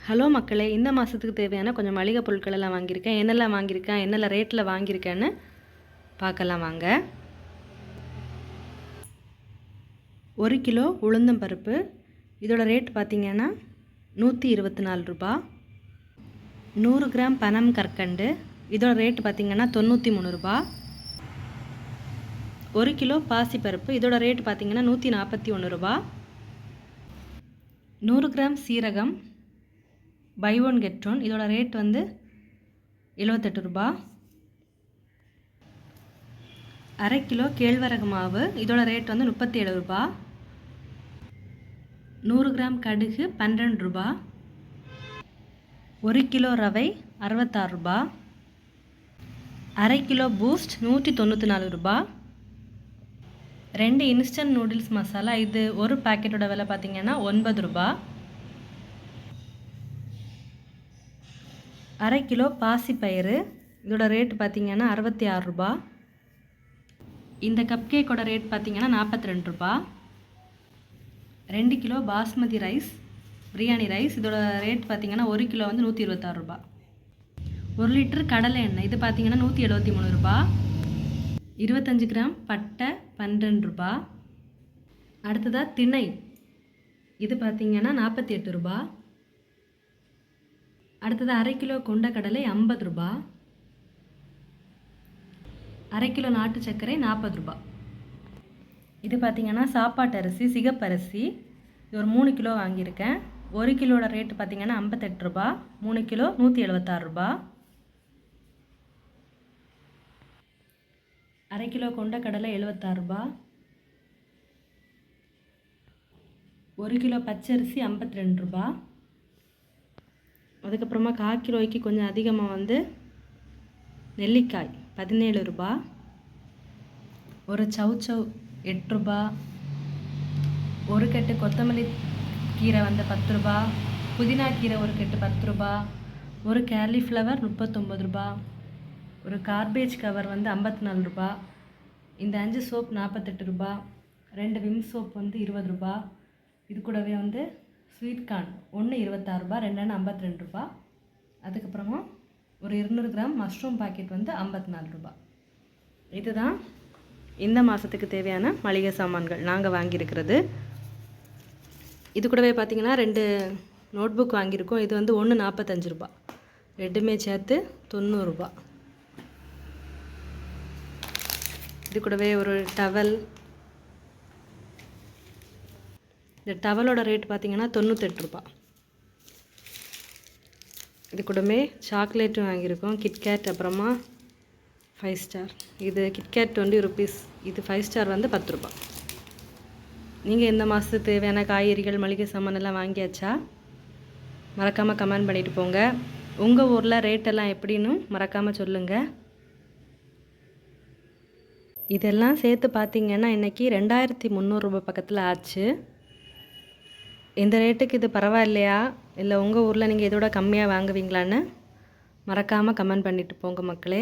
Hello மக்களே, இந்த மாதத்துக்கு தேவையான கொஞ்சம் மளிகை பொருட்கள் எல்லாம் வாங்கியிருக்கேன். என்னெல்லாம் வாங்கியிருக்கேன், என்னெல்லாம் ரேட்டில் வாங்கியிருக்கேன்னு பார்க்கலாம் வாங்க. 1 கிலோ உளுந்தம்பருப்பு, இதோட ரேட் பார்த்திங்கன்னா 124 ரூபா. 100 கிராம் பனம் கற்கண்டு, இதோட ரேட் பார்த்திங்கன்னா 93 ரூபா. 1 கிலோ பாசிப்பருப்பு, இதோட ரேட் பார்த்திங்கன்னா 141 ரூபா. 100 கிராம் சீரகம் பை ஒன் கெட் ஒன், இதோட ரேட் வந்து 78 ரூபா. 1/2 கிலோ கேழ்வரகு மாவு, இதோட ரேட் வந்து 37 ரூபா. 100 கிராம் கடுகு 12 ரூபா. 1 கிலோ ரவை 66 ரூபா. 1/2 கிலோ பூஸ்ட் 194 ரூபா. 2 இன்ஸ்டன்ட் நூடுல்ஸ் மசாலா, இது ஒரு பேக்கெட்டோட விலை பார்த்திங்கன்னா 9 ரூபா. 1/2 கிலோ பாசிப்பயிறு, இதோட ரேட் பார்த்திங்கன்னா 66 ரூபா. இந்த கப் கேக்கோட ரேட் பார்த்திங்கன்னா 42 ரூபா. 2 kilo basmati rice biryani rice, இதோட ரேட் பார்த்திங்கன்னா 1 கிலோ வந்து 126 ரூபா. 1 லிட்டர் கடலை எண்ணெய், இது பார்த்திங்கன்னா 173 ரூபா. 25 கிராம் பட்டை 12 ரூபா. அடுத்ததாக திணை, இது பார்த்திங்கன்னா 48 ரூபா. அடுத்தது 1/2 கிலோ கொண்டக்கடலை 50 ரூபா. 1/2 கிலோ நாட்டு சர்க்கரை 40 ரூபா. இது பார்த்திங்கன்னா சாப்பாட்டு அரிசி சிகப்பரிசி, இது ஒரு 3 கிலோ வாங்கியிருக்கேன். 1 கிலோட ரேட்டு பார்த்திங்கன்னா 58 ரூபா. 3 கிலோ 176 ரூபா. 1/2 கிலோ கொண்டக்கடலை 76 ரூபா. 1 கிலோ பச்சரிசி 52 ரூபா. அதுக்கப்புறமா 1/4 கிலோய்க்கு கொஞ்சம் அதிகமாக வந்து நெல்லிக்காய் 17 ரூபா. ஒரு சவுச்சவ் 8 ரூபா. ஒரு கட்டு கொத்தமல்லி கீரை வந்து 10 ரூபா. புதினா கீரை ஒரு கட்டு 10 ரூபா. ஒரு காலிஃப்ளவர் 39 ரூபா. ஒரு கார்பேஜ் கவர் வந்து 54 ரூபா. இந்த 5 சோப் 48 ரூபா. 2 விம் சோப் வந்து 20 ரூபா. இது கூடவே வந்து ஸ்வீட் கார்ன் 1 26 ரூபா, 2 52 ரூபா. அதுக்கப்புறமா ஒரு 200 கிராம் மஷ்ரூம் பாக்கெட் வந்து 54 ரூபா. இதுதான் இந்த மாதத்துக்கு தேவையான மளிகை சாமான்கள் நாங்கள் வாங்கியிருக்கிறது. இது கூடவே பார்த்திங்கன்னா 2 நோட் புக் வாங்கியிருக்கோம். இது வந்து 1 45 ரூபா, ரெண்டுமே சேர்த்து 90 ரூபா. இது கூடவே ஒரு டவல், இந்த டவலோட ரேட் பார்த்திங்கன்னா 98 ரூபா. இது கூடவே சாக்லேட்டும் வாங்கியிருக்கோம், கிட்கேட், அப்புறமா 5 ஸ்டார். இது கிட்கேட் 20 ருபீஸ், இது 5 ஸ்டார் வந்து 10 ரூபா. நீங்கள் இந்த மாதத்துக்கு தேவையான காய்கறிகள் மளிகை சாமான் எல்லாம் வாங்கியாச்சா? மறக்காமல் கமெண்ட் பண்ணிட்டு போங்க. உங்கள் ஊரில் ரேட்டெல்லாம் எப்படின்னு மறக்காமல் சொல்லுங்கள். இதெல்லாம் சேர்த்து பார்த்திங்கன்னா இன்றைக்கி 2300 ரூபா பக்கத்தில் ஆச்சு. இந்த ரேட்டுக்கு இது பரவாயில்லையா, இல்லை உங்கள் ஊரில் நீங்கள் இதோட கம்மியாக வாங்குவீங்களான்னு மறக்காமல் கமெண்ட் பண்ணிட்டு போங்க மக்களே.